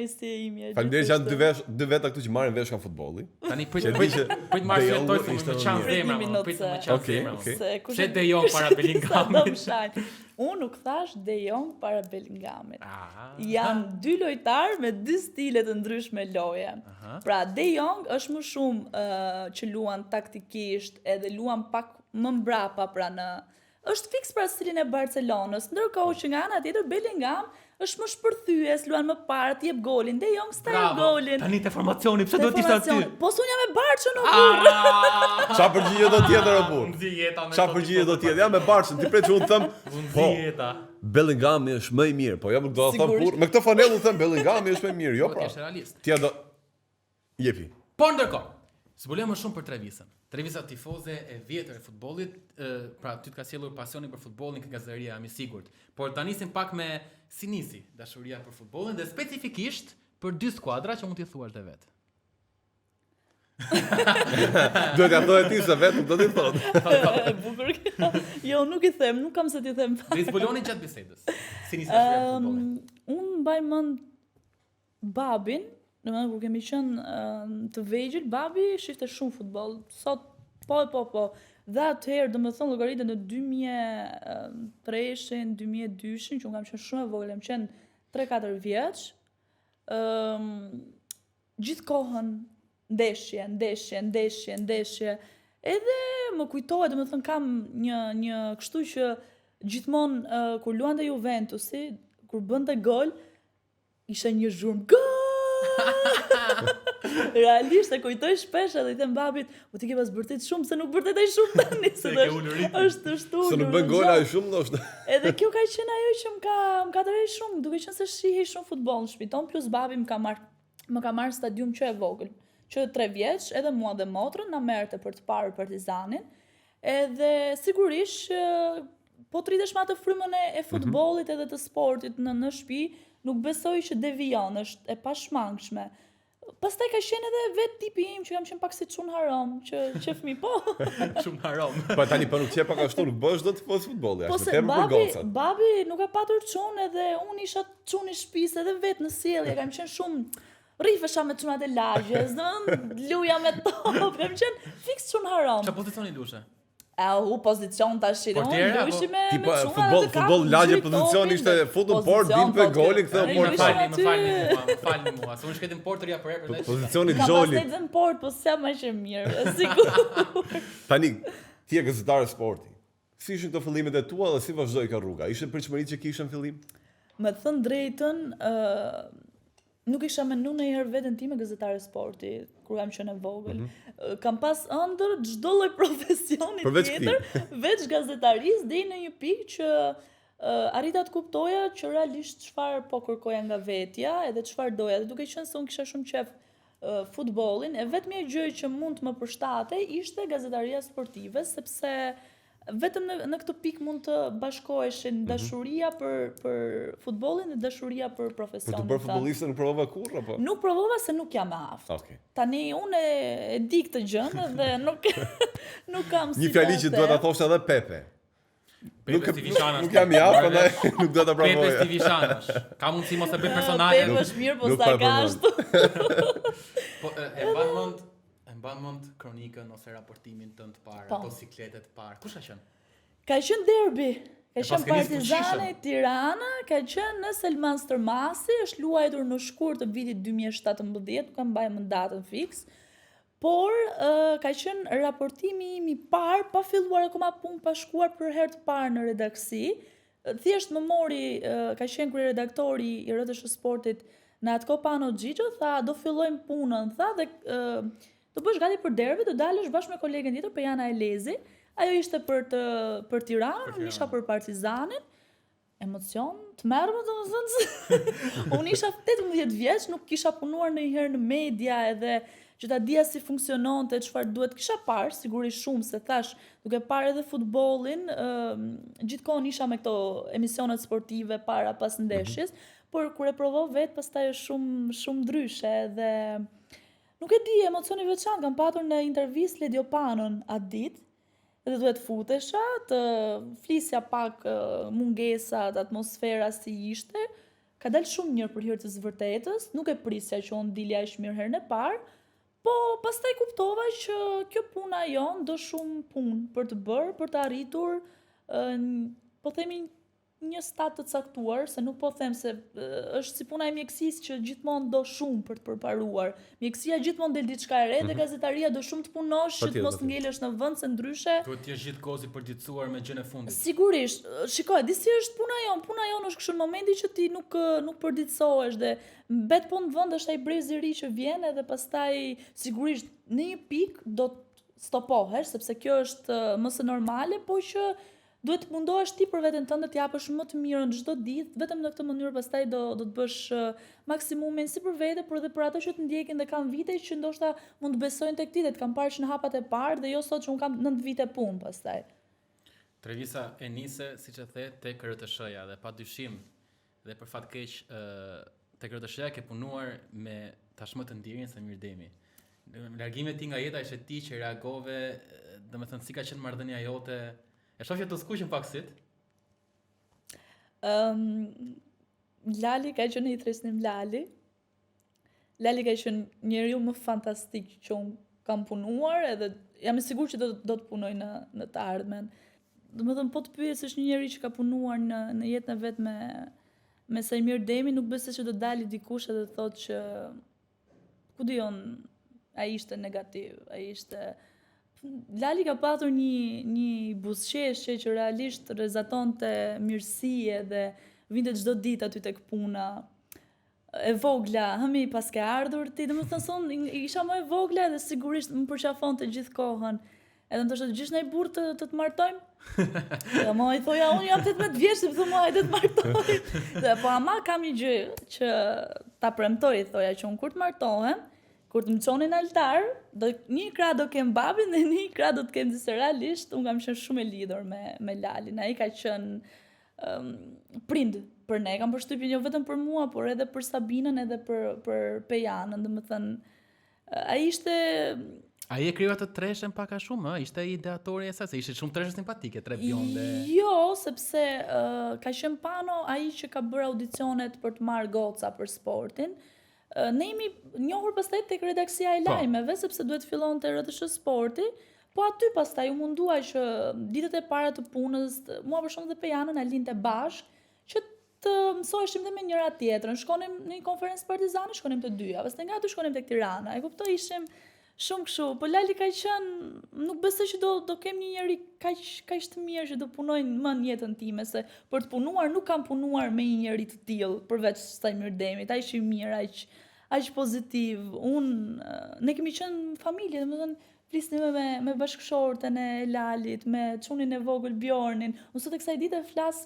mesja ime. Faleminderit që janë dy veta këtu që marrin vesh nga futbolli. Tani prit marrë fletoj se më çan zemra, prit më çan zemra. Pse De Jong para Bellinghamit? Unë nuk thash De Jong para Bellinghamit. Janë dy lojtarë me dy stile të ndryshme loje. Pra De Jong është më shumë që luan taktikisht edhe luan pak më mbrapa pra është fiks pra stilin e Barcelonës, ndërkohë që nga ana tjetër Bellingham është më shpërthyes, luan më parë, t'jep golin. De Jong sta golin. Tani te formacioni, pse duhet ishte aty? Po s'unë jam me Barçën o burr. Çfarë përgjigje do tjetër o burr? Unë jeta me. Çfarë përgjigje do tjetër? Jam me Barçën, ti pret që unë them. Po. Jeta. Bellingami është më i mirë, po jam do të them burr. Me këtë fanellë u them Bellingami është më i mirë, jo pra. Është realist. Ti do jepi. Po ndërkohë, s'bulem më shumë për Trevisën. Trevisa tifoze e vjetër e futbollit, pra ty të ka sjellur pasionin për futbollin ke gazeteria, jam i sigurt. Por ta nisim pak me si nisi dashuria për futbollin dhe specifikisht për dy skuadra që mund t'i thuash dhe vet. Duhet ja thojë ti se vetëm do t'i thotë. Bukur. Jo, nuk i them, nuk kam se t'i them. Dhe zbuloni gjatë bisedës. Si nisi dashuria për futbollin? Unë mbaj mend babin. Domethënë kur kemi qenë të vegjël, babi shifte shumë futboll. Sot po. Dhe atëherë domethënë llogaritën në 2003-shin, 2002-shin, që unë kam qenë shumë e vogël, kam qenë 3-4 vjeç. Gjithë kohën ndeshje. Edhe më kujtohet, domethënë kam një kështu që gjithmonë kur luante Juventusi, kur bënte gol, ishte një zhurmë gol. Realisht e kujtoj shpesh edhe I them babit, po ti ke pas bërtet shumë se nuk bërtet ai shumë tani, se është shtuar. Se nuk bën gola ai shumë ndoshta. Edhe kjo ka qenë ajo që më ka tërhequr shumë, duke qenë se shihej shumë futboll në shtëpi ton, plus babi më ka marrë stadium që e vogël, që 3 vjeç, edhe mua dhe motrën na merrte për të parë Partizanin. Edhe sigurisht po të rritesh me atë frymën e futbollit edhe të sportit në shtëpi, nuk besoj që devion, është e pashmangshme. Pastaj ka qenë edhe vetë tipi im që kam qenë pak si çun haram, që fëmijë po. Çun haram. Po tani po nuk qe pak ashtu, nuk bësh dot tifoz futbolli, po ashtu tepër për gocat. Babi nuk ka patur çun edhe unë isha çun I shtëpisë edhe vetë në sjellje, kam qenë shumë rrifesha me çunat e lagjes, luja me top, kam qenë fiks çun haram. Çfarë pozicioni lushe? Pozicion tash lushi me futboll lagje pozicioni ishte futur port din për goli këtë port. Më falni mua. Se unë shketim portëria për herë. Pozicioni Xholi. Ka pasur në port, po s'jam më që mirë, sigur. Tani ti je gazetar e sporti. Si ishin këto fillimet e tua dhe si vazhdoi kjo rruga? Ishin pritshmëritë që kishe në fillim? Me të thënë drejtën, nuk isha menuar ndonjëherë veten time gazetare sporti kur kam qenë e vogël. Kam pas ëndër çdo lloj profesioni tjetër, veç gazetarisë deri në një pikë që arrita të kuptoja që realisht çfarë po kërkoja nga vetja edhe çfarë doja. Dhe duke qenë se unë kisha shumë qef futbollin, e vetmja gjë që mund të më përshtatej ishte gazetaria sportive, sepse vetëm në këtë pikë mund të bashkoheshin dashuria për futbollin dhe dashuria për profesionin. Për të bërë futbolliste nuk provova kurrë apo? Nuk provova se nuk jam e aftë. Okay. Tani unë e di këtë gjë dhe nuk kam si. Një fjali që duhet ta thosh edhe Pepe. Pepe Stivishanash. Nuk jam i aftë, prandaj nuk do ta provoj. Pepe Stivishanash. Ka mundësi mos e bëj personale. Pepe është mirë, po sa ka ashtu. Po e mban mend kronikën ose raportimin tënd të parë, apo sikletet të parë. Kush ka qenë? Ka qenë derbi. Ka qenë Partizani Tirana, ka qenë në Selman Stërmasi, është luajtur në shkurt të vitit 2017, nuk kam mbajtur datën fiks. Por ka qenë raportimi im I parë, pa filluar akoma punë, pa shkuar për herë të parë në redaksi. Thjesht më mori, ka qenë kryeredaktori I RTS Sportit në atë Pano Xhixho, tha do fillojmë punën, tha dhe do bësh gati për derbi, do dalësh bashkë me kolegen tjetër për Jana Elezi. Ajo ishte për Tiranën, unë isha për Partizanin. Emocion të merrme domethënë. Unë isha 18 vjeç, nuk kisha punuar ndonjëherë në media edhe që ta dija si funksiononte, çfarë duhet. Kisha parë sigurisht shumë se thash, duke parë edhe futbollin, gjithkohon isha me këto emisionet sportive para pas ndeshjes, por kur e provoj vet pastaj është shumë ndryshe dhe nuk e di, emocioni veçantë kam patur në intervistë Lediopanon atë ditë. Edhe duhet futesha, të flisja pak mungesat, atmosfera si ishte. ka dalë shumë mirë për hir të së vërtetës, nuk e prisja që unë dilja aq mirë herën e parë, po pastaj kuptova që kjo puna jon do shumë punë për të bërë, për të arritur po themi një stat të caktuar, se nuk po them se është si puna e mjekësisë që gjithmonë do shumë për të përparuar. Mjekësia gjithmonë del diçka e re dhe gazetaria do shumë të punosh që të mos ngelesh në vend se ndryshe. Duhet të jesh gjithkohë i përditësuar me gjën e fundit. Sigurisht, shikoj, disi është puna jon është kështu në momentin që ti nuk përditësohesh dhe mbet po në vend është ai brezi i ri që vjen edhe pastaj sigurisht në një pikë do të stopohesh sepse kjo është më së normale, po që duhet të mundohesh ti për veten tënde të japësh më të mirën çdo ditë, vetëm në këtë mënyrë pastaj do të bësh maksimumin si për vete, por edhe për ato që të ndjekin dhe kanë vite që ndoshta mund të besojnë tek ti dhe të kanë parë që në hapat e parë dhe jo sot që un kam 9 vite punë pastaj. Trevisa e nise, siç e the, tek RTS-ja dhe padyshim dhe për fat keq tek RTS-ja ke punuar me tashmë të ndirjen se Mirdemi. Largimet ti nga jeta ishte ti që reagove, domethënë si ka qenë marrëdhënia jote? E shoh që të skuqen pak sit. Lali ka qenë i tresnim Lali. Lali ka qenë njeriu më fantastik që unë kam punuar edhe jam i sigurt që do të punoj në të ardhmen. Domethënë po të pyesësh një njerëz që ka punuar në jetën e vet me Sajmir Demi, nuk besoj që do dalë dikush edhe të thotë që ku diun ai ishte negativ, ai ishte Lali ka patur një buzëqeshje që realisht rezatonte mirësi dhe vinte çdo ditë aty tek puna. E vogla, hëmi pas ke ardhur ti, domethënë son isha më e vogla dhe sigurisht më përqafonte gjithë kohën. Edhe ndoshta të gjesh një burr të martojmë. Ja më i thoja unë jam 18 vjeç, më thonë hajde të martojmë. Dhe po ama kam një gjë që ta premtoj, thoja që unë kur të martohem, kur të më çonin në altar, një krah do kem babin dhe një krah do të kem se realisht unë kam qenë shumë e lidhur me Lalin. Ai ka qenë prind për ne, kam përshtypjen jo vetëm për mua, por edhe për Sabinën edhe për Pejanën, domethënë ai ishte Ai e krijua të treshen pak a shumë, ishte ideatori e saj, se ishte shumë treshe simpatike, tre bjonde. Jo, sepse ka qenë Pano ai që ka bërë audicionet për të marrë goca për sportin. Ne jemi njohur pastaj tek redaksia e lajmeve, sepse duhet fillonte RTS Sporti, po aty pastaj u mundua që ditët e para të punës, mua për shkak të Pejanën na linte bashk, që të mësoheshim dhe me njëra tjetrën. Shkonim në një konferencë partizane, shkonim të dyja, pastaj nga aty shkonim tek Tirana. E kuptoj, ishim shumë kështu, po Lali ka qenë, nuk besoj që do kem një njeri kaq të mirë që do punojnë më në jetën time, se për të punuar nuk kam punuar me një njeri të tillë, përveç Sajmir Demit, ai ishte i mirë, aq pozitiv. Ne kemi qenë familje, domethënë flisnim me bashkëshorten e Lalit, me çunin e vogël Bjornin. Unë sot e kësaj dite flas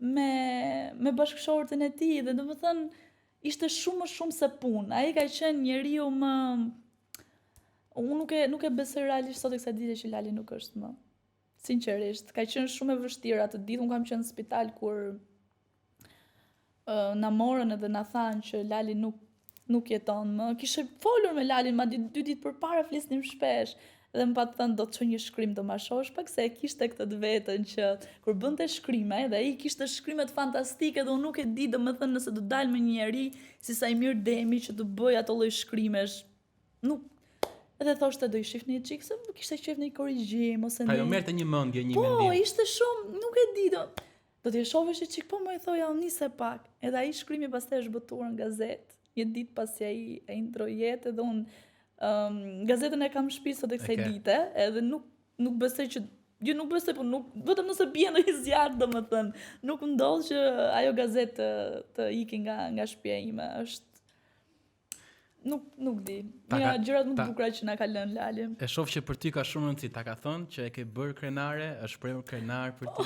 me bashkëshorten e tij dhe domethënë ishte shumë më shumë se punë. Ai ka qenë njeriu më Unë nuk e besoj realisht sot e kësaj dite që Lali nuk është më. Sinqerisht, ka qenë shumë e vështirë atë ditë. Unë kam qenë në spital kur na morën edhe na thanë që Lali nuk jeton më. Kishe folur me Lalin, ma 2 ditë përpara flisnim shpesh. Dhe më patë thënë do të çoj një shkrim do ma shohësh, pak se e kishte këtë të vetën që kur bënte shkrime, dhe ai kishte shkrimet fantastike dhe unë nuk e di domethënë nëse do dalë me një njeri si Sajmir Demi që të bëj ato lloj shkrimesh. Nuk edhe thoshte do i shifni një çik se nuk ishte qef në i korrigjim ose në. Ajo merrte një mendje, një mendim. Po, ishte shumë, nuk e di do t'i shohësh një çik, po më i thoja unë nise pak. Edhe ai shkrimi pastaj është botuar në gazetë. Një ditë pasi ai e ndroi jetë edhe unë gazetën e kam në shtëpi sot e kësaj dite, edhe nuk besoj që nuk besoj, po nuk vetëm nëse bie në një zjarr domethënë, nuk ndodh që ajo gazetë të iki nga shtëpia ime. Është Nuk di. Nga gjërat më të bukura që na ka lënë Lali. E shoh që për ty ka shumë rëndësi, ta ka thënë që e ke bërë krenare, është premur krenar për ty.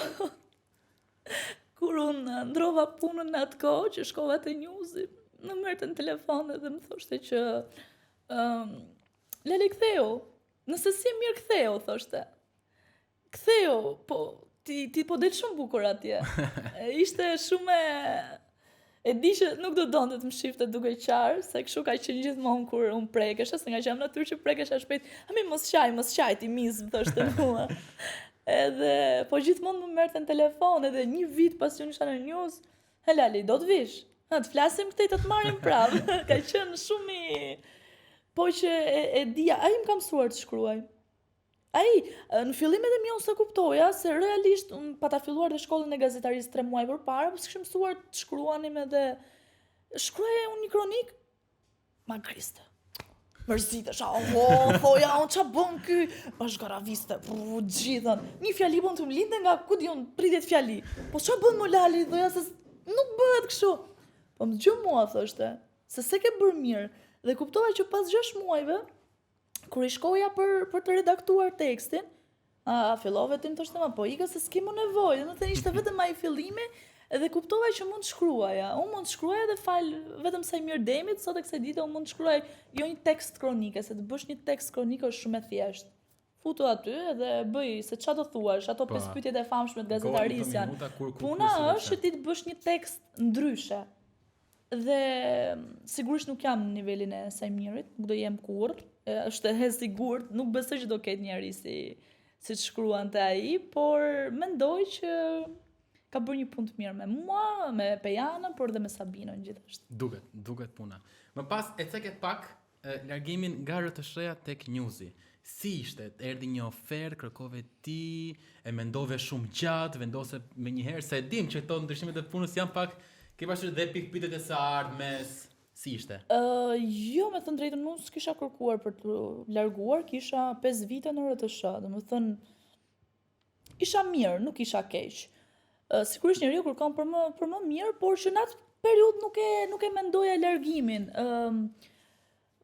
Kur unë ndrova punën në atë kohë që shkova te Newsi, më merrte në telefon dhe më thoshte që Lali ktheu. Nëse si mirë ktheu, thoshte. Ktheu, po ti po del shumë bukur atje. Ishte shumë e di që nuk do donte të më shifte duke qarë, se kështu ka qenë gjithmonë kur unë prekesha, se nga që jam natyrë që prekesha shpejt, mos qaj, ti mis, më thoshte mua. Edhe, po gjithmonë më merrte në telefon, edhe një vit pas që unë isha në News, Helali, do të vish. Të flasim këtej të marrim prapë. Ka qenë shumë i... Po që e dija, ai më ka mësuar të shkruaj. Ai, në fillimet e mia unë se kuptoja se realisht unë pata filluar dhe shkollën e gazetarisë 3 muaj përpara, po s'kishim mësuar të shkruanim edhe shkruaja unë një kronik, ma griste. Mërzitesha, thoja, unë qa bën ky? Bashkaraviste, gjithën. Një fjali bën të më linde nga, ku di unë, 30 fjali. Po qa bën më lali, thoja, se nuk bëhet kështu. Po më gjë mua, thoshte, se ke bërë mirë. Dhe kuptova që pas 6 muajve, kur i shkoja për të redaktuar tekstin, fillove tim të shtema, po ika se s'ki më nevojë, në të ishte vetëm ai fillimi, edhe kuptova që mund të shkruaja. Unë mund të shkruaja dhe vetëm sa i mirë demit, sot e kësaj dite unë mund të shkruaj jo një tekst kronike, se të bësh një tekst kronike është shumë e thjeshtë. Futu aty edhe bëj se ç'a do thuash, ato 5 pyetjet e famshme të gazetarisë janë. Puna është që ti të bësh një tekst ndryshe. Dhe sigurisht nuk jam në nivelin e Sajmirit, nuk do jem kurrë, është e sigurt, nuk besoj që do ketë njeri si të shkruante ai, por mendoj që ka bërë një punë të mirë me mua, me Pejanën, por dhe me Sabinën gjithashtu. Duket puna. Më pas e ceke pak largimin nga RTS-ja tek Newsi. Si ishte? Erdhi një ofertë, kërkove ti, e mendove shumë gjatë, vendose me njëherë, se dim që këto ndryshimet e punës janë pak. Ke pasur dhe pikpyetjet e së ardhmes, si ishte? Jo, me thënë drejtën, unë s'kisha kërkuar për të larguar, kisha 5 vite në RTS, dhe më thënë, isha mirë, nuk isha keq. Sigurisht njeriu kërkon për më mirë, por që në atë periudhë nuk e mendoja largimin.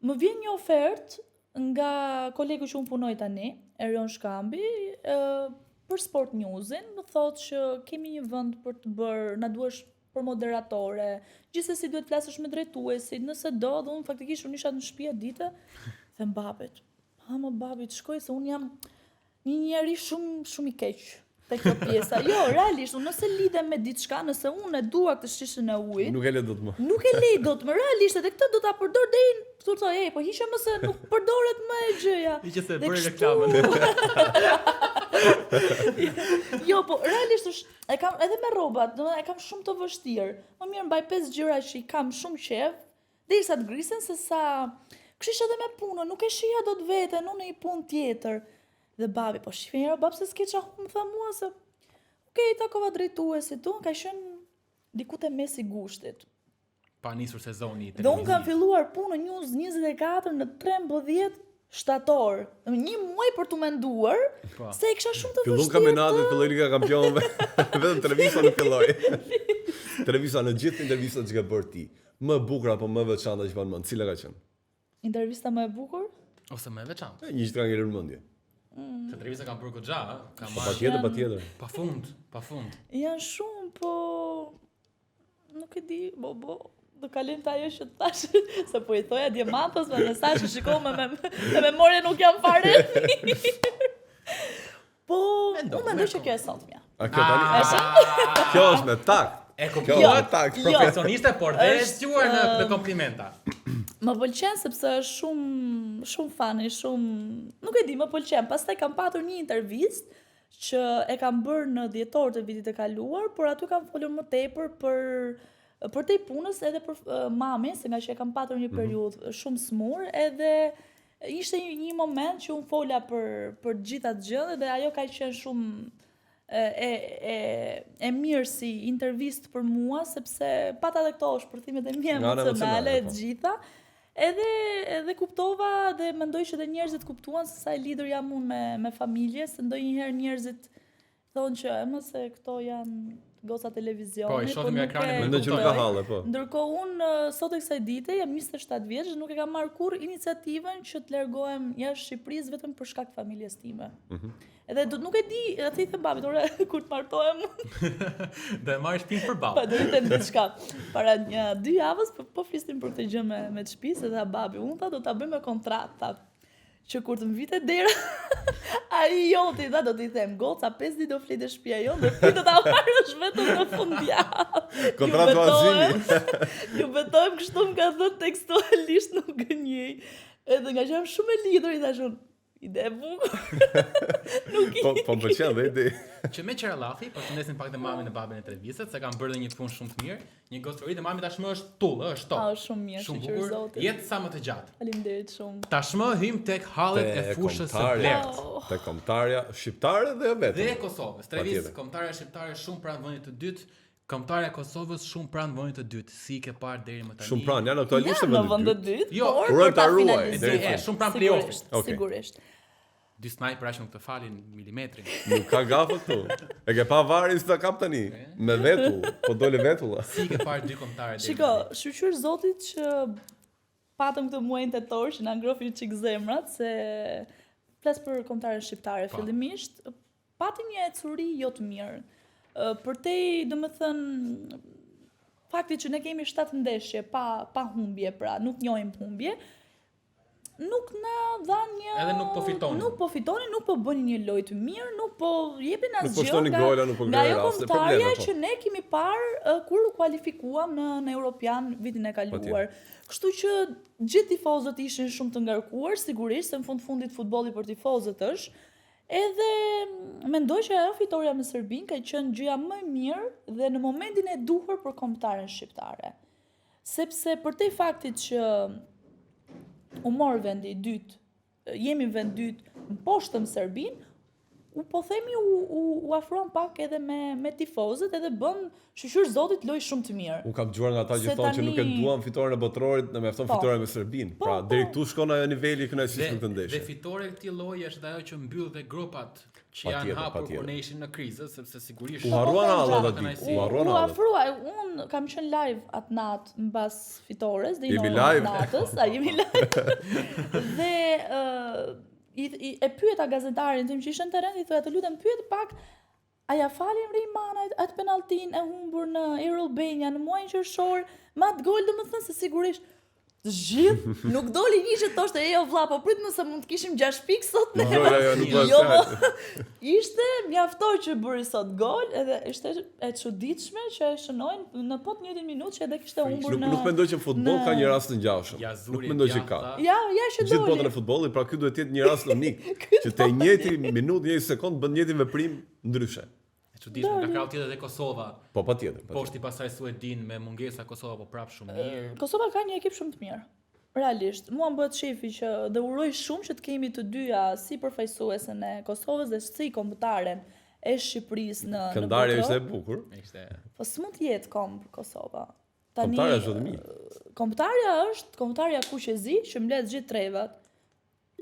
Më vjen një ofertë nga kolegu që unë punoj tani, Erion Shkambi, për Sport Newsin, më thotë që kemi një vend për të bërë, na duhesh për moderatore, gjithsesi duhet flasësh me drejtuesit, nëse do, dhe unë faktikisht unë isha në shtëpi atë ditë, them babit, babit, shkoj se unë jam një njeri shumë i keq te kjo pjesa. Jo, realisht, unë nëse lidhem me diçka, nëse unë e dua këtë shishën e ujit, Nuk e le dot më. Nuk e le dot më, realisht, edhe këtë do ta përdor deri të thoj, po hiqe më se nuk përdoret më e gjëja. Hiqe se bëri reklamën. Jo, po realisht e kam edhe me rrobat, domethënë e kam shumë të vështirë. Më mirë mbaj 5 gjëra që i kam shumë qejf, derisa të grisen se sa këshish edhe me punën, nuk e shija dot veten, unë në një punë tjetër. Dhe babi, po shifë njëra bab se s'ke qa më tha mua se okej, takova drejtuesit, unë ka qenë diku te mesi gushtit. Pa nisur sezoni televiziv. Dhe unë kam filluar punën News 24 në 13 shtator. Një muaj për të menduar, se e kisha shumë të vështirë. Fillon kampionati, filloi Liga e Kampionëve. Vetëm televizia nuk filloi. Televizia në gjithë intervistat që ka bërë ti, më e bukur apo më e veçanta që ban mend, cila ka qenë? Intervista më e bukur? Ose më e veçantë? Një që ka ngjerë në mendje. Se televizia kam bërë goxha, ka marrë. Patjetër. Pafund. Janë shumë, po nuk e di, do kalim të ajo që të tash, se po i thoja Diamantos me mesazh, shikoj me memorie nuk jam fare. Po, unë mendoj që kjo e sotmja. A kjo tani? Kjo është me takt. E kuptohet profesioniste, por dhe e squar në komplimenta. Më pëlqen sepse është shumë fani, nuk e di, më pëlqen. Pastaj kam patur një intervistë që e kam bërë në dhjetor të vitit e kaluar, por aty kam folur më tepër për te punës edhe për mamin, se nga që e kam patur një periudhë shumë smur, edhe ishte një moment që unë fola për gjitha të gjë, dhe ajo ka qenë shumë e mirë si intervistë për mua, sepse pata dhe këto shpërthimet e mia emocionale të gjitha, edhe kuptova dhe mendoj që dhe njerëzit kuptuan se sa e lidhur jam unë me familje, se ndonjëherë njerëzit thonë që se këto janë goca televizioni. Po, i shohim nga ekrani, mendoj që nuk ka halle, po. Ndërkohë unë sot e kësaj dite jam 27 vjeç dhe nuk e kam marrë kurrë iniciativën që të largohem jashtë Shqipërisë vetëm për shkak të familjes time. Edhe nuk e di, atë i them babit, ore kur të martohem. Do e marrësh pin për babë. Po, do të them diçka. Para 2 javës po flisnim për këtë gjë me të shtëpisë dhe babi, unë do ta bëjmë kontratë. Që kur të më vite dera, ai joti, do t'i them, goca, 5 ditë do flitë shtëpia jonë, dhe ti do ta marrësh vetëm në fundjavë. Kontratë azimi. Ju betojmë kështu më ka thënë tekstualisht nuk gënjej. Edhe nga që jam shumë e lidhur, i thashun, ide e bukur. Nuk Po pëlqen dhe ide. Që me Qeralafi, përshëndesin pak të mamin e babën e televizion, se kanë bërë dhe një punë shumë të mirë, një gocëri dhe mami tashmë është tull, është top. Shumë mirë, Shumë shqyr bukur, zotit. jetë sa më të gjatë. Faleminderit shumë. Tashmë hym tek hallet e fushës së Blerët. Te kombëtarja shqiptare dhe vetë. Dhe e Kosovës. Trevis, Patjetër. kombëtarja shqiptare shumë pranë vendit të dytë, kombëtarja e Kosovës shumë pranë vendit të dytë. Si ke parë deri më tani? Shumë pranë, janë aktualisht Në në vend të vend të dytë. dytë, Jo, por urojmë për ta ta ruaj, finalizuar. deri në shumë pranë play-offit. Sigurisht, Okej. sigurisht. Dy snajper ashtu nuk të falin milimetrin. Nuk ka gafë këtu. E ke pa varin s'ta kap tani. Me vetull, po dole vetulla. Si ke parë dy kombëtare deri? Shiko, shqyr zotit që patëm këtë muajin tetor që na ngrofi çik zemrat se flas për kombëtarën shqiptare fillimisht, patëm një ecuri jo të mirë. Përtej, domethënë, fakti që ne kemi 7 ndeshje pa humbje, pra nuk njohim humbje, nuk na dhan një... Edhe nuk po fitonin. Nuk po fitonin, nuk po bënin një lojë të mirë, nuk po jepin Nuk po asgjë shtonin gola, nuk po nga ngrenin ajo raste, kombëtarja probleme, po. që ne kemi parë kur u kualifikuam në Europian vitin e kaluar. Kështu që gjithë tifozët ishin shumë të ngarkuar, sigurisht se në fundit futbolli për tifozët është. Edhe mendoj që ajo fitoria me Serbinë ka qenë gjëja më e mirë dhe në momentin e duhur për kombëtaren shqiptare. Sepse përtej faktit që u mor vendi i dytë, jemi vend dytë, në poshtëm Serbinë, po themi u afron pak edhe me tifozët edhe bën shqyr zotit lojë shumë të mirë. Unë kam dëgjuar nga ata që Se thonë që nuk e tani- duam fitoren e botrorit, në mjafton Po. fitoren me Serbinë. Pra, Po, deri po. këtu shkon ajo niveli i kënaqësisë në këtë Dhe ndeshje. fitore e këtij lloji është ajo që mbyll dhe grupat që janë Patjetër, hapur patjetër. kur ne ishim në krizë, sepse sigurisht U harruan Po, alla po, atë po, ditë. U harruan U alla. afrua, unë kam qenë live atë natë mbas fitores, dhe i Jemi norë live? natës, a jemi live. Dhe e pyeta gazetarin tim që ishte në terren, i thoya të lutem pyet pak a ja falin Reimana atë penalltin e humbur në Air Albania në muajin qershor, me atë gol domethënë se sigurisht të gjithë nuk doli një që thoshte jo vlla, po prit nëse mund të kishim 6 pikë sot ne. Jo, nuk Jo, bëhet. ishte mjaftoj që bëri sot gol, edhe ishte e çuditshme që e shënojnë në po të njëjtin minutë që edhe kishte humbur në... Nuk mendoj që futboll ka një rast të ngjashëm. Jazuri, Nuk mendoj që ka. djatha. Ja që Gjithë botën doli. e futbollit, pra ky duhet të jetë një rast unik, që te njëjti minutë, njëjti sekond bën njëjtin veprim ndryshe. E çuditshme, nga krau tjetër dhe Kosova. Po patjetër. Poshti pasaj Suedin me mungesa Kosova po prap shumë mirë. Kosova ka një ekip shumë të mirë. Realisht, mua më bëhet shefi që dhe uroj shumë që të kemi të dyja si përfaqësuesen e Kosovës dhe si kombëtaren e Shqipërisë në Këndarja botror. ishte e bukur. Ishte Po s'mund të jetë kombë Kosova. Kombëtarja është shumë mirë. Kombëtarja është kombëtarja kuqezi që mbledh gjithë trevat.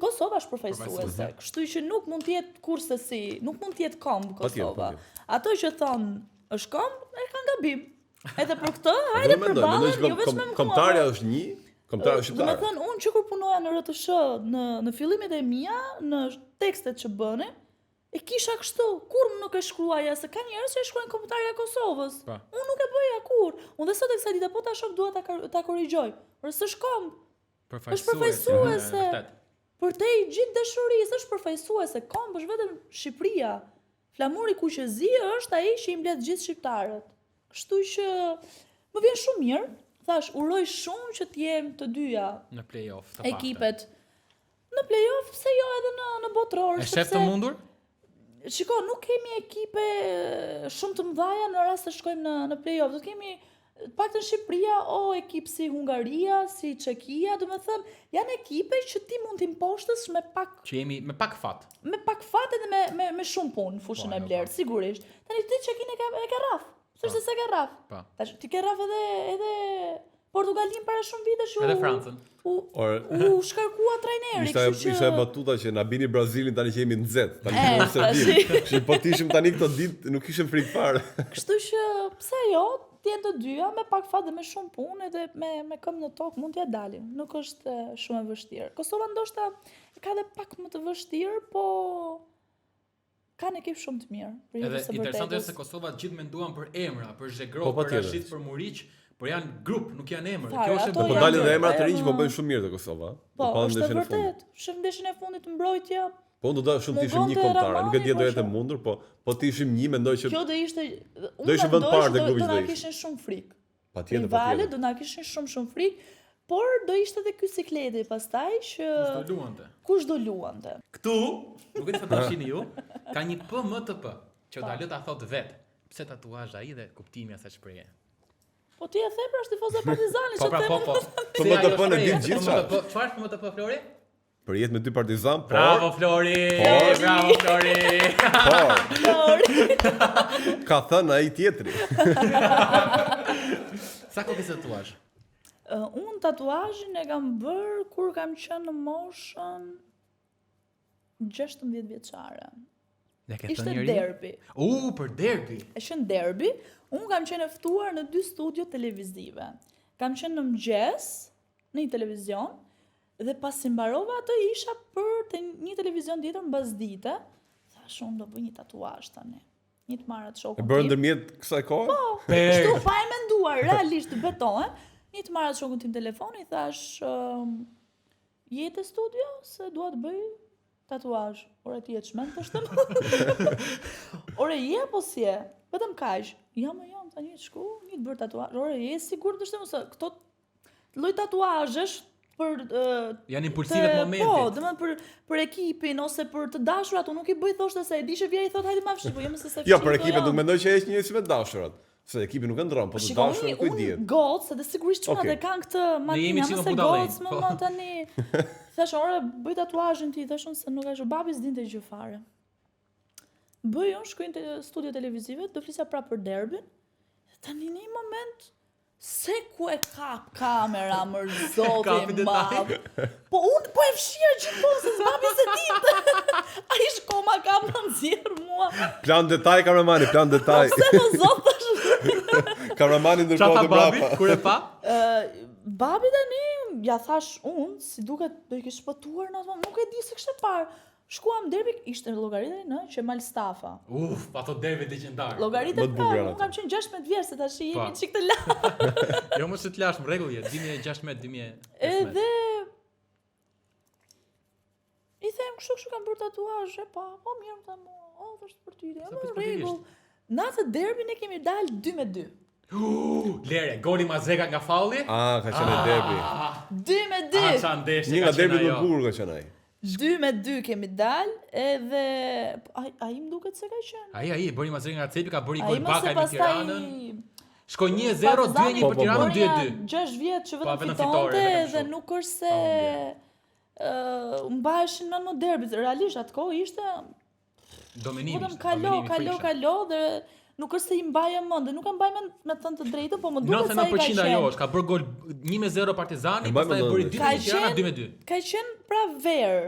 Kosova është përfaqësuese, Përfaqësuese. kështu që nuk mund të jetë kurse si, nuk mund të jetë kombë Kosova. patjetër. Ato që thonë është kombë, e kanë gabim. Edhe për këtë, Edhe hajde mendoj përballen, që jo vetëm me kombëtarja është një, kombëtarja Do shqiptare. me thënë, unë që kur punoja në RTS në fillimet e mia, në tekstet që bënin, e kisha kështu, kur nuk e shkruaja, se ka njerëz që e shkruajnë kombëtarja e Kosovës. Pa. Unë nuk e bëja kur. Unë dhe sot e kësaj dite po ta shoh dua ta korrigjoj. Por s'është kombë. përfaqësuese. Vërtet. Për te i gjithë dashurisë është përfaqësuese, kombë është vetëm Shqipëria. Flamuri kuqezi është ai që i mbledh gjithë shqiptarët. Kështu që më vjen shumë mirë. Thash, uroj shumë që të jem të dyja Në play-off, të paktën. ekipet në play-off, pse jo edhe në botror. E shef të mundur? Shiko, nuk kemi ekipe shumë të mëdhaja në rast se shkojmë në play-off. Do të kemi paktën Shqipëria o ekip si Hungaria, si Çekia, do të thënë, janë ekipe që ti mund t'i mposhtësh me pak Që jemi me pak fat. edhe me shumë punë në fushën Po, e jo, blerë, sigurisht. Tani ti Çekin e ke rraf. S'është se ke rraf. Pa. Tash ti ke rraf edhe Portugalin para shumë vitesh Edhe Francën. U shkarkua trajneri, Ishte e batuta që na bini Brazilin tani që jemi në nxehtë, tani E, që se tashi. vim. Që po tishim tani këto ditë, nuk kishim frikë fare. Kështu që pse jo, t'jenë të dyja me pak fat dhe me shumë punë edhe me këmbë në tokë mund t'ja dalin. Nuk është shumë e vështirë. Kosova ndoshta ka edhe pak më të vështirë, po kanë ekip shumë të mirë. Për Edhe jetës së interesante vërtetës. është se Kosova gjithë menduan për emra, për Zhegrov, Po, për patjetër. Rashid, për Muriq, por janë grup, nuk janë emër. Fare, Kjo është ato e Po janë dalin dhe emra të ajo rinj që po në- bëjnë shumë mirë te Kosova. Po, pa është e ndeshjen e fundit. vërtet. Shëm ndeshjen e fundit mbrojtja. Po unë do da shumë të ishim një Mungonte kombëtar. Ramani, Nuk e di do po jetë e shumë. mundur, po të ishim një mendoj që Kjo do ishte Do ishte vend parë te grupi do do na ishte. kishin shumë frikë. patjetër Rivalet patjetër. do na kishin shumë frikë, por do ishte edhe ky sikleti pastaj që kush do luante. Këtu, nuk e di sa ta shihni ju, ka një PMTP, që ta lë ta thotë vet. Pse tatuazh ai dhe kuptimi asaj shprehje. Po ti e the pra është tifoz e Partizanit, Po pra, po. PMTP në ditë gjithçka. Çfarë PMTP Flori? Për jetë me 2 Partizan, por Bravo Flori! Por- Bravo Flori! ka thënë ai tjetri. Sa kohë ke tatuazh? Unë tatuazhin e kam bërë kur kam qenë në moshën 16 vjeçare. Ishte derbi. Për derbi. Ishte derbi. Unë kam qenë e ftuar në 2 studio televizive. Kam qenë në mëngjes në një televizion dhe pasi mbarova atë isha për të një televizion tjetër mbasdite. Thash unë do bëj një tatuazh tani. Një të marrë atë shokun E tim. bërë ndërmjet kësaj kohe? Po, kështu pa e menduar, realisht betohem. Një të marrë atë shokun tim telefoni, thash je te studio se dua të bëj tatuazh. Ore ti e çmend të shtem. Ore je po si je? Vetëm kaq. Jam, tani shku, një të bërë tatuazh. Ore je sigurt të shtem se këto lloj tatuazhesh për janë impulsive të momentit. Po, domethënë për ekipin ose për të dashurat, unë nuk i bëj thoshte se e di që vjen i thot hajde ma fshi, po jam se se fshi. Jo, për ekipin nuk mendoj që është një si me dashurat. Se ekipi nuk e ndron, po të dashurat ku i dihet. Gocë, edhe sigurisht çunat e kanë këtë maninë, jam se gocë më tani. Thash, ore, bëj tatuazhin ti, thashun se nuk është babi s'dinte gjë fare. Bëj unë, shkoj në studio televizive, do flisja prapë për derbin. Tani në një moment se ku e kap kamera mër zoti madh. Po unë po e fshija gjithmonë se s'babi se ditë. Ai shkoma kam në nxjerr mua. Plan detaj kameramani, plan detaj. Se më zot tash. Kameramani ndërkohë të brapa. Kur e pa? Babi tani ja thash unë, si duket do i kish shpëtuar në atë, nuk e di se kishte parë. Shkuam derbi, ishte llogaritë në Qemal Stafa. Ato derbi legjendar. Llogaritë ka, unë kam qenë 16 vjeç, se tash jemi çik të lart. Jo mos të lash, në rregull je, 2016, 2015. Edhe i them kështu kam bërë tatuazhe, po mirë më thamë, është për ty, në rregull. Në atë derbi ne kemi dalë 2-2. Lere, goli Mazreka nga falli? Ka qenë derbi. 2-2. Një nga derbit më bukur ka qenë ai. 2-2 kemi dalë, edhe ai më duket se ka qenë. Ai bëri Mazreka nga cepi, ka bëri gol Bakaj me Tiranën. Shkoi 1-0, 2-1 për Tiranën, 2-2. 6 vjet që vetëm fitonte dhe nuk është se mbaheshin në derbit. Realisht atë kohë ishte dominimi. Vetëm kalo dhe nuk është se i mbaje mend, nuk e mbaj mend me thënë të drejtën, po më duket se ai ka 99% ajo është, ka bërë gol 1-0 Partizani, pastaj e bëri 2-1 Tirana 2-2. Ka qenë pra verë,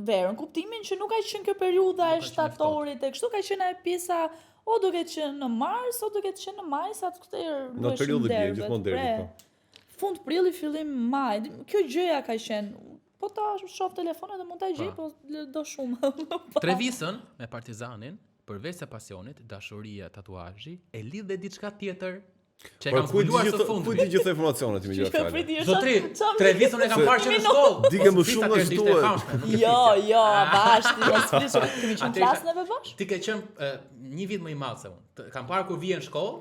në kuptimin që nuk ka qenë kjo periudha e shtatorit e kështu, ka qenë ai pjesa o duke qenë në mars, o duke qenë në maj, sa të këtër në periudhë bie gjithmonë derbi. Fund prilli, fillim maj. Kjo gjëja ka qenë. Po ta shoh telefonin dhe mund ta gjej, po do shumë. Trevisën me Partizanin, përveç se pasionit, dashuria, tatuazhi, e lidh dhe diçka tjetër që e kam zbuluar së fundmi. Ku di gjithë informacionet mi gjë fjalë. Zotri, Trevisën e kam parë që në shkollë. Dike më shumë nga shtuat. Jo, bashkë, mos flisë, kemi qenë klasën e bashkë. Ti ke qenë një vit më i madh se unë. Kam parë kur vije në shkollë.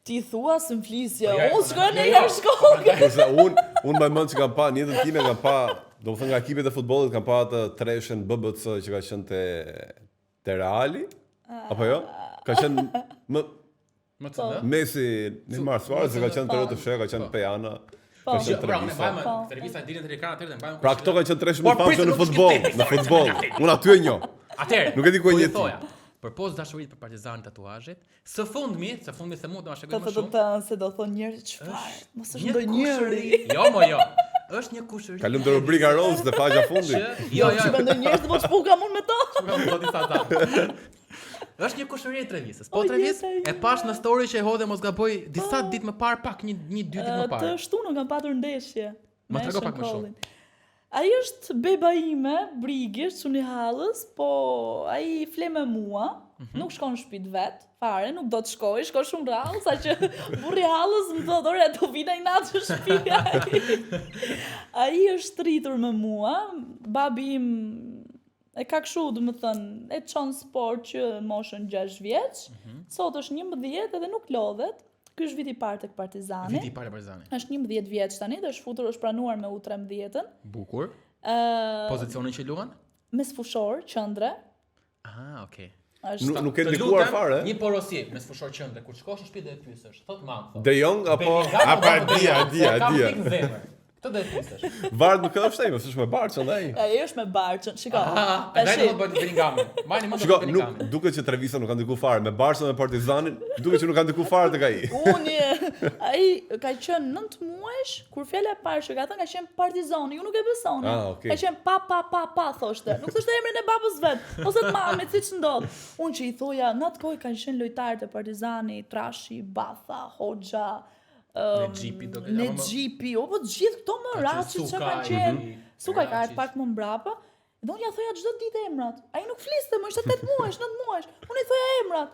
Ti thua se më flisja. Unë shkoj në herë shkollë. Kurse unë më mend që kam pa në jetën time, kam pa, domethënë nga ekipet e futbollit kam pa atë treshën BBC që ka qenë te Reali. Apo jo? Ka qenë më të Messi, Neymar Suarez ka qenë të fshehtë, ka qenë Pejana. Ka qenë Trevisa. Trevisa dilën te ekranat tjetër, mbajmë. Pra këto kanë qenë treshë më famshme në futboll. Unë aty e njoh. Atëherë. Nuk e di ku e njeh ti. Përpos dashurit për Partizanin, tatuazhet, së fundmi se mund të ma shkojmë më shumë. Se do thonë njerëzit çfarë? Mos është ndonjëri. Jo. Është një kushëri. Kalojmë te rubrika roz dhe faqja fundi. Jo, që mendon njerëzit po çfuka unë me to. Është një kushëri e Trevisës. Po Trevis e pash në story që e hodhe mos gaboj disa ditë më parë, pak 1-2 ditë më parë. Të shtunë kam patur ndeshje. Më trego pak më shumë. Ai është beba ime, Brigish, çuni hallës, po ai fle me mua, nuk shkon në shtëpi vet, fare, nuk do të shkoj, shko shumë rrallë, saqë burri hallës më thotë, "Ore, do vina i natë në shtëpi." Ai është rritur me mua, babi im e ka kështu, domethënë, e çon sport që në moshën 6 vjeç, sot është 11 edhe nuk lodhet. Ky është viti i parë tek Partizani. Viti i parë Partizani. Është 11 vjeç tani dhe është pranuar me U13-ën. Bukur. Ë Pozicionin që luan? mes fushor, qendre. Okay. Është Nuk e ndikuar fare. Një porosi mes fushor qendre, kur shkosh në shtëpi dhe e pyesësh, thot mam. De Jong apo dia. Këtë do e pyesësh. Varet nuk ka shtëpi, s'është me Barçën ai. ai është me Barçën. Shiko. Daj do të bëj Bellingamin. Mbani mend të Shiko, Bellingamin. nuk duket që Treviso nuk ka ndikuar fare me Barçën dhe Partizanin, duket që nuk ka ndikuar fare tek ai. Ai ka qenë 9 muajsh kur fjala e parë që ka thënë ka qenë Partizani, ju nuk e besoni. Okay. Ka qenë pa thoshte. Nuk thoshte emrin e babës vet, ose të mamit siç ndodh. Unë që i thoja, në atë kohë kanë qenë lojtarët e Partizani, Trashi, Batha, Hoxha, Nexhipi, po të gjithë këto më Raçi që kanë qenë. Suka ka ardhur pak më mbrapa. Dhe unë ja thoja çdo ditë emrat. Ai nuk fliste, më ishte 8 muajsh, 9 muajsh. Unë i thoja emrat.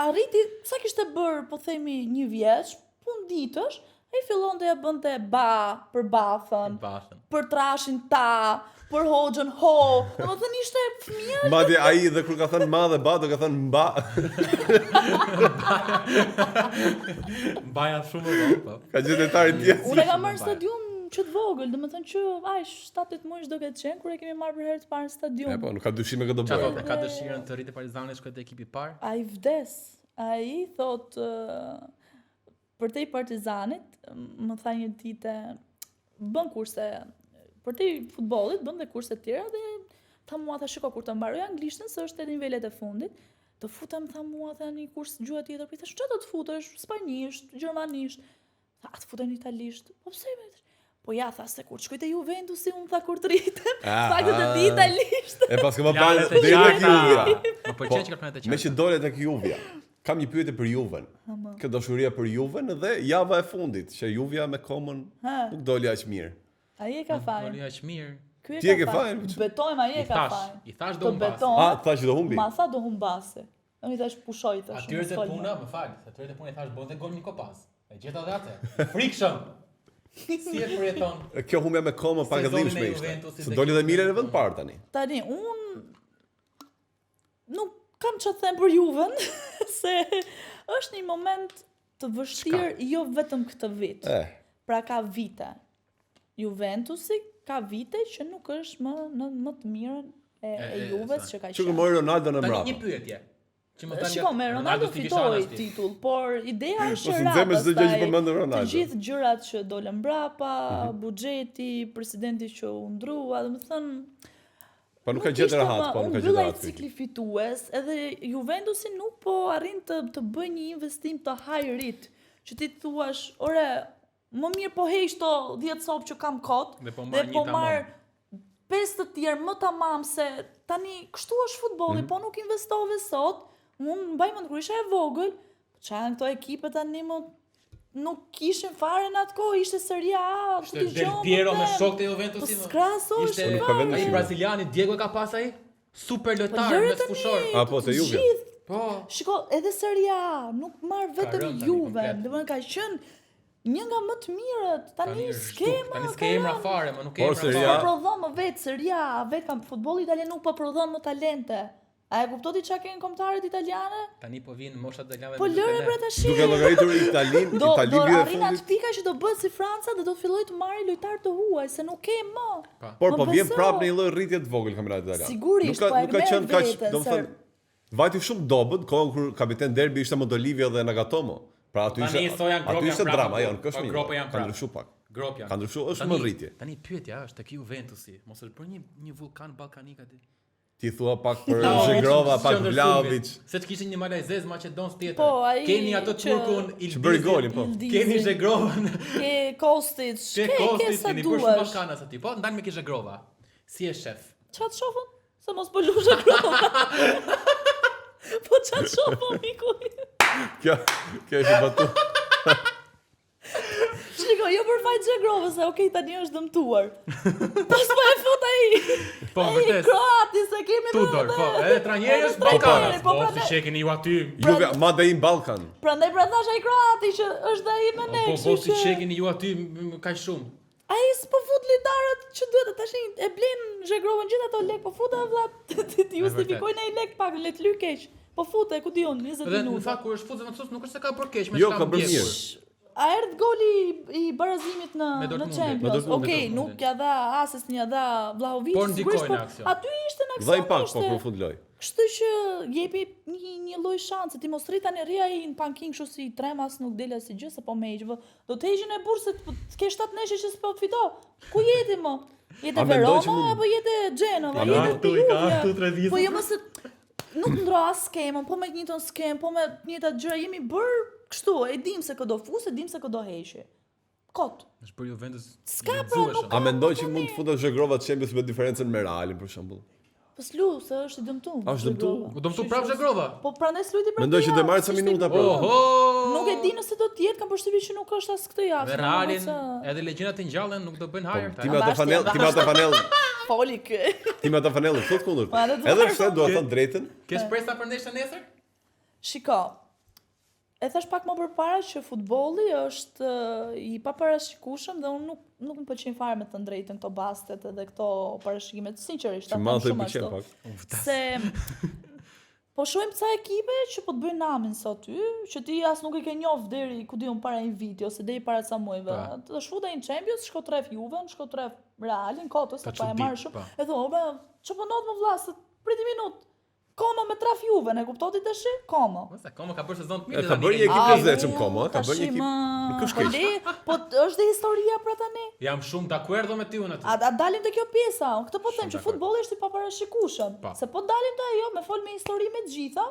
Arriti, sa kishte bër, po themi 1 vjeç, pun ditësh, ai fillon të ja bënte ba për Bathën, për Trashin ta, për Hoxhën ho. Domethënë ishte fëmijë. Madje ai dhe kur ka thënë ma dhe ba, do ka thënë mba. Mbaja shumë rrok, po. Ka gjithë detare tjetër. Unë e kam marrë në stadium që të vogël, domethënë që 7-8 muaj do ketë qenë kur e kemi marrë për herë të parë në stadium. Po, nuk ka dyshim e këtë do Çfarë bëj. thotë, ka dëshirën të rritë Partizani shkojë te ekipi i parë? Ai vdes. Ai thot për te i Partizanit, më tha një ditë, bën kurse për te i futbollit, bën dhe kurse të tjera dhe tha mua, tha shiko kur të mbaroj anglishtën, se është te nivelet e fundit, të futem, tha mua, tha një kurs gjuhë tjetër, po i thash çfarë do të futesh? Spanjisht, gjermanisht. Tha, a të futem në italisht? Po pse më? Po ja, tha se kur shkoj te Juventusi, unë tha kur të rritem, faktë të di italisht. E pas këma planet deri tek Juvja. Më pëlqen që ka planet e Me që dole tek Juvja. Kam një pyetje për Juven. Kjo dashuria për Juven dhe java e fundit, që Juvja me Komën nuk doli aq mirë. Ai e ka fajin. Doli aq mirë. Ti e ke fajin? Betojmë, ai e ka fajin. I thash do humbas. Thash do humbi. Ma tha do humbase. Unë i thash pushoj tash. Atyre të puna, më fal, atyre të puna i thash bënte gol një kopas. E gjeta dhe atë. Frikshëm. Si e përjeton? Kjo humbja me Komën pak e dhimbshme ishte. Se doli dhe mirë në vend parë tani. Tani unë nuk kam çfarë them për Juven, se është një moment të vështirë jo vetëm këtë vit. Pra ka vite. Juventusi ka vite që nuk është më të mirën e Juves që ka qenë. Që mori Ronaldo në mbrapa. Tani një pyetje. Shiko, me Ronaldo fitoi titull, por ideja është të gjithë gjërat që dolën mbrapa, buxheti, presidenti që u ndrua, domethënë po nuk ka gjetur rahat, po nuk ka gjetur rahat. Cikli fitues, edhe Juventusi nuk po arrin të bëjë një investim të hajrit, që ti thuash, ore, më mirë po heq to 10 copë që kam kot, dhe po marr 5 të tjerë më tamam se tani kështu është futbolli, po nuk investove sot. Unë mbaj mend kur isha e vogël, çan këto ekipe tani nuk kishin fare në atë kohë, ishte Serie A, ku ti Del Piero me shokët e Juventusit. Ishte ai braziliani Diego ka pas ai super lojtar me fushor. Apo te Juve. Po. Shiko, edhe Serie A nuk marr vetëm Juve, domethënë ka qenë një nga më të mirët. Tani skema fare, më nuk e Serie A. Po prodhon më vetë Serie A, vetë kam futbolli italian nuk po prodhon më talente. A e kuptoti çka kanë kombëtarët italianë? Tani po vinë moshat e lave. Po lëre për tash. Duke llogaritur Italinë, Itali vjen arrin atë pika që do bëhet si Franca dhe do të fillojë të marrë lojtar të huaj, se nuk ke më. Por po vjen prapë në një lloj rritje të vogël kampionati italian. Sigurisht, po nuk ka qenë kaq, domethënë, vajti shumë dobët, kohën kur kapiten derbi ishte Moldolivia dhe Nagatomo. Pra aty ishte drama, jo, nuk është mirë. Ka ndryshuar pak. Ka ndryshuar, është më rritje. Tani pyetja është tek Juventusi, mos është për një vulkan ballkanik aty. Ti thua pak për Zhegrova, pak Vlahović. Se të kishin një malajzez Maqedonës tjetër. Po, keni ato turkun Ildizin. Bëri golin, po. Keni Zhegrovën. Ke Kostic. Ke sa duash. Për Ballkanas aty, po, ndalme ke Zhegrova. Si e shef? Ç'a të shohën? Se mos po lu Zhegrova. Po ç'a të shohën mikuj? Kjo është batu. Shiko, jo për fajt Zhegrovës, se okej, tani është dëmtuar. Pas po e fut ai. Po, vërtet. Kroati, se kemi Tudor, po, edhe trajneri është Ballkanas. Po, si shekeni ju aty. Juve, madje në Ballkan. Prandaj pra thash ai kroati që është ai me ne. Po, si shekeni ju aty kaq shumë. Ai s'po fut lojtarët që duhet tash e blen Zhegrovën gjithë ato lek, po futa vëlla, ti justifikojnë ai lek pak, le të lyj keq. Po fute, ku di unë, 20 Dhe në minuta. fakt kur është futur më nuk është se ka bërë keq, Jo, ka bërë mirë. A erdh goli i barazimit në Champions. Okej, nuk ja dha ases, ja dha Vlahovic. Por ndikoi në aksion. Aty ishte në aksion. Dha impak po kur fund loj. Kështu që jepi një lloj shanse, ti mos rrit tani rri ai në panking kështu si tremas nuk dela si gjë se po me hiq. Do të heqin e burse ke 7 neshe që s'po fito. Ku jeti mo? Jete Verona apo jete Genova? Jete Juve? Po jo mos nuk ndro as skemën, po me një ton skem, po me një ta gjëra jemi bër kështu, e dim se këdo fusë, e dim se këdo heqi. Kot. Është për Juventus. S'ka pra, nuk A mendoj që mund të futesh Zhegrova Champions me diferencën me Realin për shembull? Po s'lu, se është i dëmtuar. Është dëmtuar? U dëmtu prapë Zhegrova. Po prandaj s'luajti prapë. Mendoj që do marrë sa minuta pra. Nuk e di nëse do të jetë, kam përshtypjen që nuk është as këtë javë. Me Realin, edhe legjendat e ngjallën nuk do bëjnë hajër. Ti me atë fanell. Foli kë. Ti me atë fanell thot kundër. Edhe pse dua të thon drejtën. Ke shpresa për ndeshjen nesër? Shiko. E thash pak më përpara që futbolli është i paparashikueshëm dhe unë nuk më pëlqen fare me të drejtën këto bastet edhe këto parashikimet, sinqerisht, ta them shumë ashtu. Se po shohim ca ekipe që po të bëjnë namin sot ty, që ti as nuk e ke njoh deri ku diun para një viti ose deri para ca muajve. Të shfutaj në Champions, shko tref Juven, shko tref Realin, kotës, pa e marrë shumë. E thonë, ç'po ndodh më vlla, priti minutë. Koma me traf Juve, e kuptoti tash? Koma. Mos e Koma ka bërë sezon të mirë. Ka bërë një ekip lezetshëm Koma, ka bërë një ekip. Nuk është keq. Po është dhe historia pra tani. Jam shumë dakord me ty unë aty. A dalim te kjo pjesa? Këtë po them që futbolli është i paparashikueshëm. Se po dalim te ajo me fol me histori me të gjitha.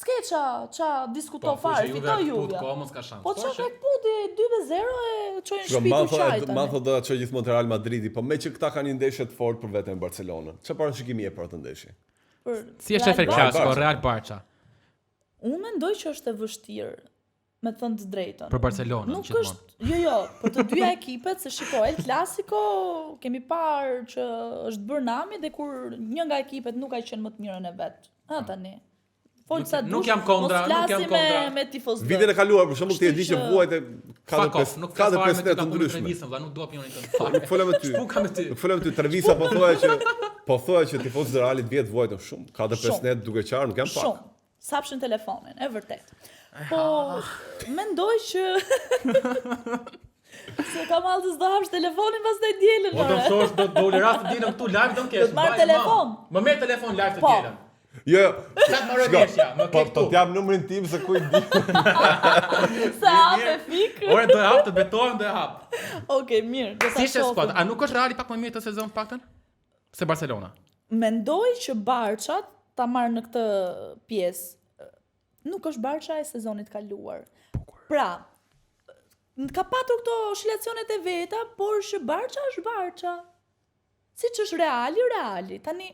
Skeça, ça diskuto fare, fitoi Juve. Komos ka shans. Po çka puti 2-0 e çojnë shpiku çajta. Ma thotë do ta çojë gjithmonë te Real Madridi, po me që këta kanë një ndeshje të fortë për veten Barcelonën. Çfarë parashikimi je për atë ndeshje? Si është Efe Klasiko, Real Barça? Unë mendoj që është e vështirë, me thënë të drejtën. Për Barcelona, nuk është, jo, për të dyja ekipet, se shiko, El Clasico kemi parë që është bërë nami dhe kur një nga ekipet nuk ka qenë më të mirën e vet. Tani. Nuk jam kondra, me tifozë. Vitin e kaluar për shembull ti e di që vuajt ka të pesë të ndryshme. Nuk dua opinionin tënd. Nuk fola me ty. Nuk fola me ty. Trevisa po thoya që tifozët e Realit vjet vuajtën shumë. Ka të pesë net duke qarë, nuk janë pak. Shumë. Sapshin telefonin, e vërtet. Po mendoj që se kam aldës do hapsh telefonin pas të dielën. Po do thosh do doli rast të dielën këtu live do kesh. Do marr telefon. Më merr telefon live të dielën. Jo. Sa më rëndësishja, më ke këtu. Po jam numrin tim se ku i di. Sa hap e fik. Ore do e hap të betohem do e hap. Okej, mirë. Si është skuadra? A nuk është Reali pak më mirë të sezon paktën se Barcelona? Mendoj që Barça ta marrë në këtë pjesë. Nuk është Barça e sezonit kaluar. Pra, ka patur këto oscilacionet e veta, por që Barça është Barça. Siç është Reali. Tani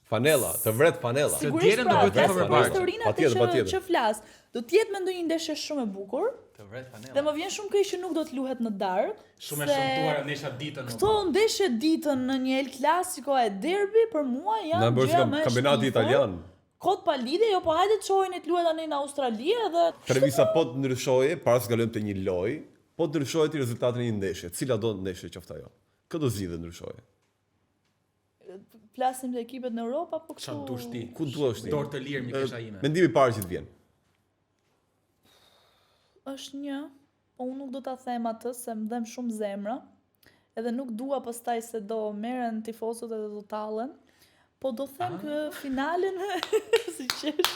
Fanella, të vret Fanella. Sigurisht do të ketë për Barça. Që flas. Do të jetë mendoj një ndeshje shumë e bukur. Të vret Fanella. Dhe më vjen shumë keq që nuk do të luhet në darkë. Shumë e shëmtuar ndeshja ditën. Këto ndeshje ditën në një El Clasico e derbi për mua janë gjë më kampionati italian. Kot pa lidhje, jo po hajde të çojnë të luhet tani në Australi edhe Trevisa po të ndryshoje, para se kalojmë te një lojë, po të ndryshoje ti rezultatin e një ndeshje. Cila do ndeshje qoftë ajo? Kë do zgjidhë ndryshoje? Flasim të ekipet në Europë apo kështu? Çfarë dush ti? Ku duash ti? Dorë të lirë mi kisha ime. Mendimi i parë që të vjen. Është një, po unë nuk do ta them atë se më dhem shumë zemra. Edhe nuk dua pastaj se do merren tifozët edhe do tallen. Po do them kë finalen si qesh.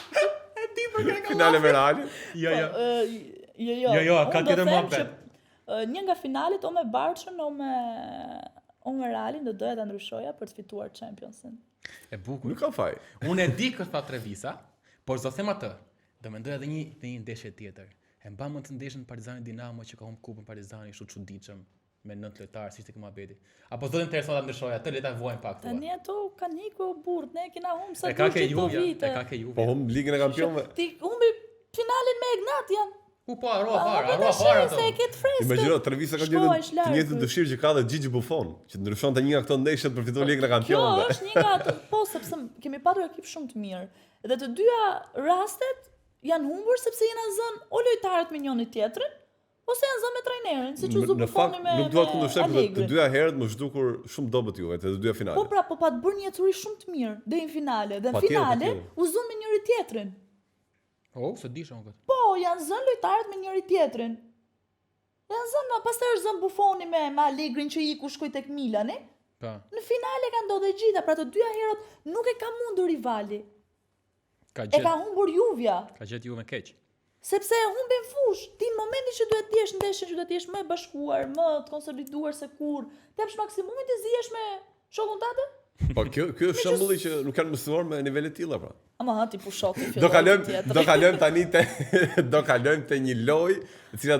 E di për kë ka. Finale me Realin? Jo, ka tjetër muhabet. Një nga finalet o me Barçën o me Realin do doja ta ndryshoja për të fituar Championsin. E bukur. Nuk ka faj. Unë e di këtë tha Trevisa, por do them atë. Do mendoj edhe një ndeshje tjetër. E mbaj mend të ndeshjen Partizani Dinamo që ka humb kupën Partizani, kështu çuditshëm me 9 lojtarë, si ishte Kemabeti. Apo do të intereson ta ndryshoj atë, le ta vuajmë pak këtu. Tani ato kanë ikur burrt, ne kena humb sa këto vite. E ka ke Juve. Po humb ligën e kampionëve. Ti humbi finalen me Ignatian. Po harrova ato. Imagjino Trevisa ka të njëjtën dëshirë që ka dhe Gigi Buffon, që ndryshonte një nga këto ndeshje për fituar ligën e kampionëve. Kjo është një nga ato, po sepse kemi patur ekip shumë të mirë. Dhe të dyja rastet janë humbur sepse janë zënë o lojtarët me njëri tjetrin, Ose janë zënë me trajnerin, siç u Buffoni me nuk dua të kundërshtoj, por të Allegrin. dyja herët më zhdukur shumë dobët juve te të dyja finalet. Po pra, po pa të bërë një ecuri shumë të mirë deri në finale. Dhe në finale u zon me njëri tjetrin. Se disha unë këtë. Po, janë zënë lojtarët me njëri tjetrin. Janë zënë, pastaj është zënë Buffoni me Allegrin që iku shkoi tek Milani. Pa. Në finale ka ndodhur gjitha, pra të dyja herët nuk e ka mundur rivali. E ka humbur Juvja. Ka gjetë Juve keq. Sepse e humbin fush. Ti në momentin që duhet të jesh ndeshjen që duhet të jesh më e bashkuar, më të konsoliduar se kur, të japsh maksimumin të zihesh me shokun tatë? Po kjo është shembulli që nuk kanë mësuar me nivele të tilla pra. Ama ti pushotin Do kalojmë tani te një lojë e cila